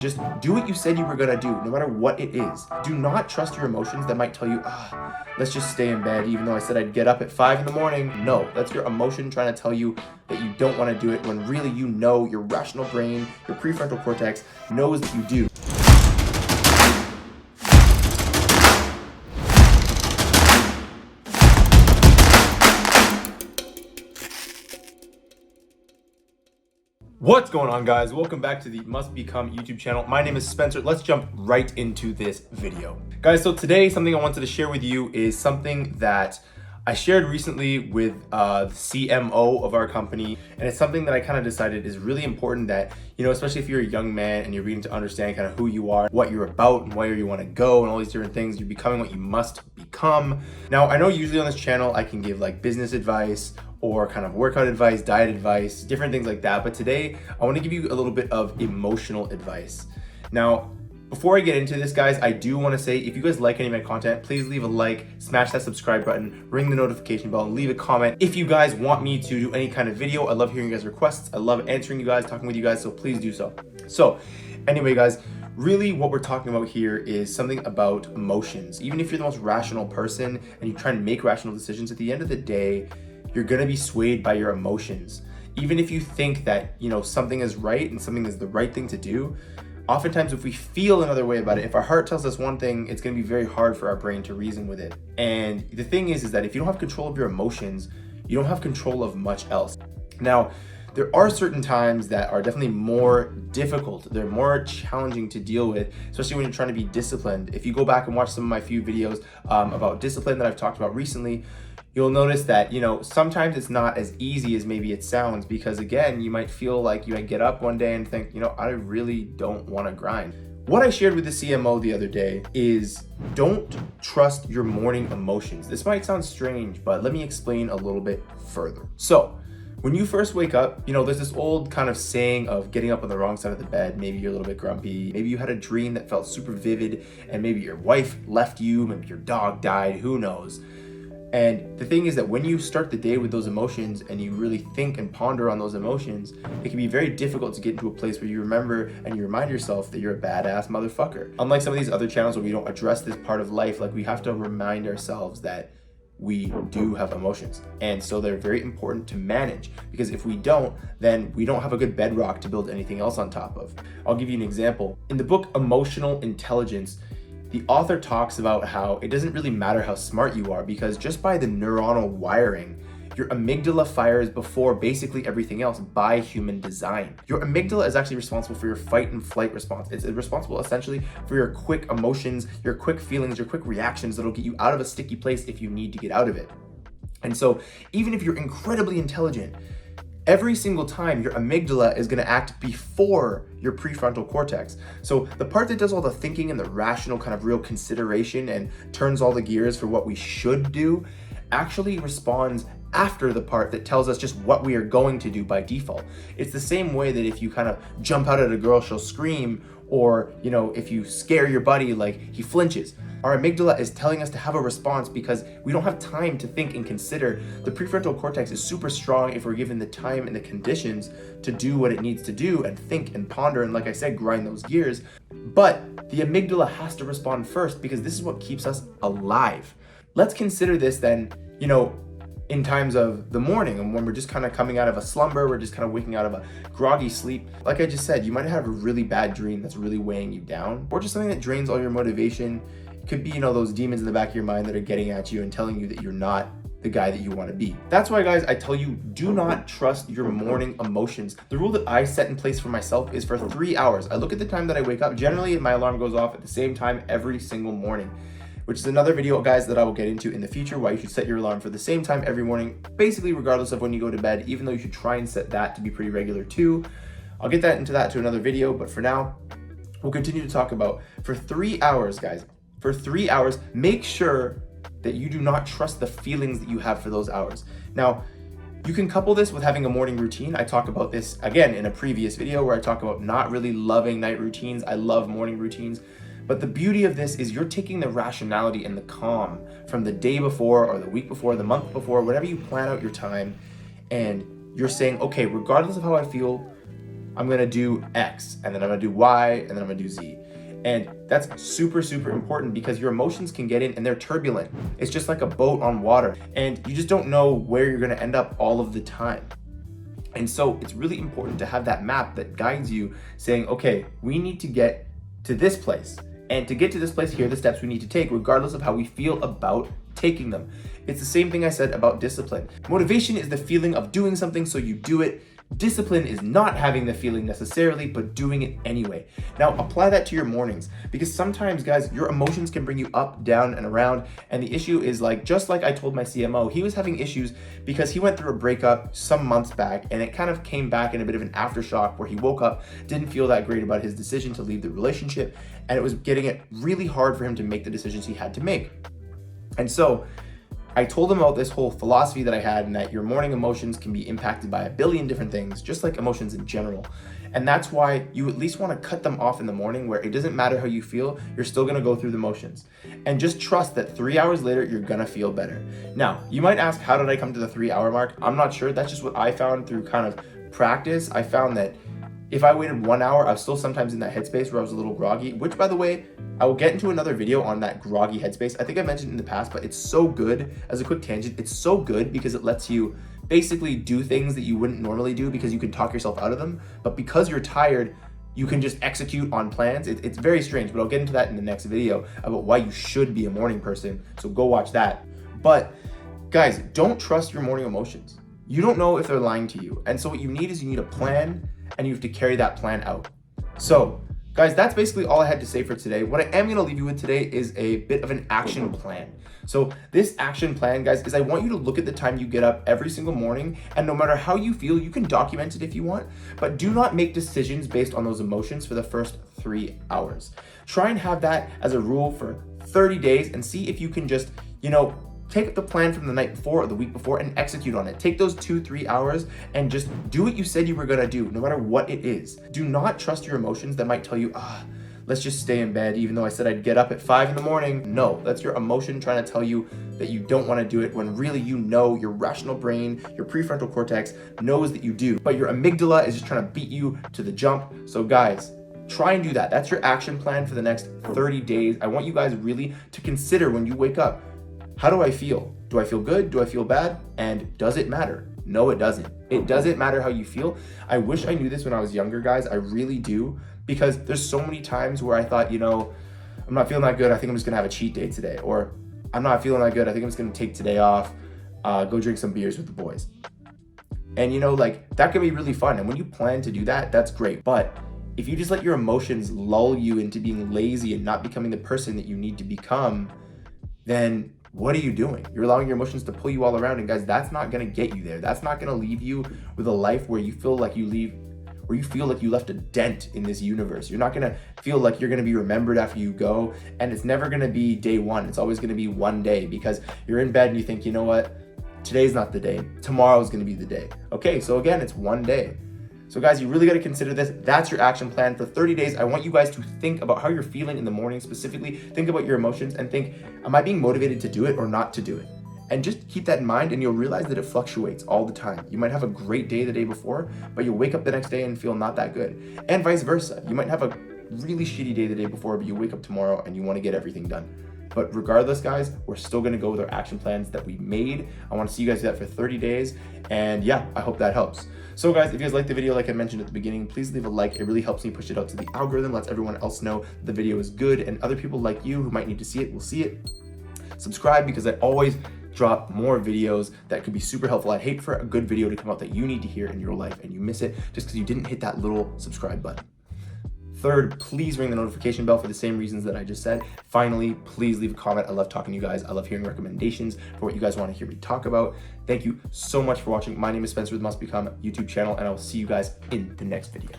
Just do what you said you were gonna do, no matter what it is. Do not trust your emotions that might tell you, let's just stay in bed, even though I said I'd get up at 5 in the morning. No, that's your emotion trying to tell you that you don't wanna do it, when really you know your rational brain, your prefrontal cortex knows that you do. What's going on, guys? Welcome back to the Must Become YouTube channel. My name is Spencer. Let's jump right into this video. Guys, so today something I wanted to share with you is something that I shared recently with the CMO of our company, and it's something that I kind of decided is really important that, you know, especially if you're a young man and you're beginning to understand kind of who you are, what you're about, and where you want to go, and all these different things, you're becoming what you must become. Now, I know usually on this channel I can give like business advice or kind of workout advice, diet advice, different things like that. But today I want to give you a little bit of emotional advice. Now, before I get into this, guys, I do want to say, if you guys like any of my content, please leave a like, smash that subscribe button, ring the notification bell, and leave a comment. If you guys want me to do any kind of video, I love hearing you guys' requests. I love answering you guys, talking with you guys, so please do so. So anyway, guys, really what we're talking about here is something about emotions. Even if you're the most rational person and you try and make rational decisions, at the end of the day, you're gonna be swayed by your emotions. Even if you think that, you know, something is right and something is the right thing to do, oftentimes if we feel another way about it, if our heart tells us one thing, it's gonna be very hard for our brain to reason with it. And the thing is that if you don't have control of your emotions, you don't have control of much else. Now, there are certain times that are definitely more difficult. They're more challenging to deal with, especially when you're trying to be disciplined. If you go back and watch some of my few videos about discipline that I've talked about recently, you'll notice that, you know, sometimes it's not as easy as maybe it sounds, because again, you might feel like you might get up one day and think, you know, I really don't want to grind. What I shared with the CMO the other day is don't trust your morning emotions. This might sound strange, but let me explain a little bit further. So when you first wake up, you know, there's this old kind of saying of getting up on the wrong side of the bed. Maybe you're a little bit grumpy. Maybe you had a dream that felt super vivid, and maybe your wife left you, maybe your dog died, who knows. And the thing is that when you start the day with those emotions and you really think and ponder on those emotions, it can be very difficult to get into a place where you remember and you remind yourself that you're a badass motherfucker. Unlike some of these other channels where we don't address this part of life, like we have to remind ourselves that we do have emotions. And so they're very important to manage, because if we don't, then we don't have a good bedrock to build anything else on top of. I'll give you an example. In the book Emotional Intelligence, the author talks about how it doesn't really matter how smart you are, because just by the neuronal wiring, your amygdala fires before basically everything else by human design. Your amygdala is actually responsible for your fight and flight response. It's responsible essentially for your quick emotions, your quick feelings, your quick reactions that'll get you out of a sticky place if you need to get out of it. And so even if you're incredibly intelligent, every single time your amygdala is going to act before your prefrontal cortex. So the part that does all the thinking and the rational kind of real consideration and turns all the gears for what we should do actually responds after the part that tells us just what we are going to do by default. It's the same way that if you kind of jump out at a girl, she'll scream, or, you know, if you scare your buddy, like he flinches. Our amygdala is telling us to have a response because we don't have time to think and consider. The prefrontal cortex is super strong if we're given the time and the conditions to do what it needs to do and think and ponder and, like I said, grind those gears. But the amygdala has to respond first, because this is what keeps us alive. Let's consider this then, you know, in times of the morning, and when we're just kind of coming out of a slumber, we're just kind of waking out of a groggy sleep. Like I just said, you might have a really bad dream that's really weighing you down, or just something that drains all your motivation. It could be, you know, those demons in the back of your mind that are getting at you and telling you that you're not the guy that you want to be. That's why, guys, I tell you, do not trust your morning emotions. The rule that I set in place for myself is for 3 hours. I look at the time that I wake up. Generally, my alarm goes off at the same time every single morning, which is another video, guys, that I will get into in the future, why you should set your alarm for the same time every morning, basically regardless of when you go to bed, even though you should try and set that to be pretty regular too. I'll get into that to another video, but for now, we'll continue to talk about for 3 hours, guys. For 3 hours, make sure that you do not trust the feelings that you have for those hours. Now, you can couple this with having a morning routine. I talk about this again in a previous video where I talk about not really loving night routines. I love morning routines. But the beauty of this is you're taking the rationality and the calm from the day before or the week before, the month before, whenever you plan out your time, and you're saying, okay, regardless of how I feel, I'm gonna do X, and then I'm gonna do Y, and then I'm gonna do Z. And that's super, super important because your emotions can get in and they're turbulent. It's just like a boat on water, and you just don't know where you're gonna end up all of the time. And so it's really important to have that map that guides you, saying, okay, we need to get to this place. And to get to this place, here are the steps we need to take, regardless of how we feel about taking them. It's the same thing I said about discipline. Motivation is the feeling of doing something, so you do it. Discipline is not having the feeling necessarily, but doing it anyway. Now apply that to your mornings, because sometimes, guys, your emotions can bring you up, down, and around. And the issue is, like, just like I told my CMO, he was having issues because he went through a breakup some months back, and it kind of came back in a bit of an aftershock where he woke up, didn't feel that great about his decision to leave the relationship, and it was getting it really hard for him to make the decisions he had to make. And so I told him about this whole philosophy that I had, and that your morning emotions can be impacted by a billion different things, just like emotions in general. And that's why you at least want to cut them off in the morning, where it doesn't matter how you feel, you're still going to go through the motions. And just trust that 3 hours later, you're going to feel better. Now, you might ask, how did I come to the 3 hour mark? I'm not sure. That's just what I found through kind of practice. I found that if I waited 1 hour, I was still sometimes in that headspace where I was a little groggy, which, by the way, I will get into another video on that groggy headspace. I think I mentioned in the past, but it's so good. As a quick tangent, it's so good because it lets you basically do things that you wouldn't normally do because you can talk yourself out of them. But because you're tired, you can just execute on plans. It's very strange, but I'll get into that in the next video about why you should be a morning person. So go watch that. But guys, don't trust your morning emotions. You don't know if they're lying to you. And so what you need is you need a plan, and you have to carry that plan out. So guys, that's basically all I had to say for today. What I am gonna leave you with today is a bit of an action plan. So this action plan, guys, is I want you to look at the time you get up every single morning, and no matter how you feel, you can document it if you want, but do not make decisions based on those emotions for the first 3 hours. Try and have that as a rule for 30 days and see if you can just, take the plan from the night before or the week before and execute on it. Take those 2-3 hours and just do what you said you were gonna do, no matter what it is. Do not trust your emotions that might tell you, let's just stay in bed even though I said I'd get up at 5 in the morning. No, that's your emotion trying to tell you that you don't wanna do it, when really your rational brain, your prefrontal cortex knows that you do, but your amygdala is just trying to beat you to the jump. So guys, try and do that. That's your action plan for the next 30 days. I want you guys really to consider when you wake up, how do I feel? Do I feel good? Do I feel bad? And does it matter? No, it doesn't. It doesn't matter how you feel. I wish I knew this when I was younger, guys. I really do, because there's so many times where I thought, I'm not feeling that good. I think I'm just gonna have a cheat day today. Or I'm not feeling that good. I think I'm just gonna take today off, go drink some beers with the boys. And that can be really fun. And when you plan to do that, that's great. But if you just let your emotions lull you into being lazy and not becoming the person that you need to become, then what are you doing? You're allowing your emotions to pull you all around, and guys, that's not gonna get you there. That's not gonna leave you with a life where you feel like you left a dent in this universe. You're not gonna feel like you're gonna be remembered after you go, and it's never gonna be day one. It's always gonna be one day, because you're in bed and you think, you know what? Today's not the day. Tomorrow's gonna be the day. Okay, so again, it's one day. So guys, you really got to consider this. That's your action plan for 30 days. I want you guys to think about how you're feeling in the morning specifically. Think about your emotions and think, am I being motivated to do it or not to do it? And just keep that in mind, and you'll realize that it fluctuates all the time. You might have a great day the day before, but you'll wake up the next day and feel not that good. And vice versa. You might have a really shitty day the day before, but you wake up tomorrow and you want to get everything done. But regardless, guys, we're still gonna go with our action plans that we made. I wanna see you guys do that for 30 days. And yeah, I hope that helps. So guys, if you guys liked the video, like I mentioned at the beginning, please leave a like. It really helps me push it out to the algorithm, lets everyone else know the video is good, and other people like you who might need to see it will see it. Subscribe, because I always drop more videos that could be super helpful. I'd hate for a good video to come out that you need to hear in your life and you miss it just because you didn't hit that little subscribe button. Third, please ring the notification bell for the same reasons that I just said. Finally, please leave a comment. I love talking to you guys. I love hearing recommendations for what you guys want to hear me talk about. Thank you so much for watching. My name is Spencer with Must Become YouTube channel, and I will see you guys in the next video.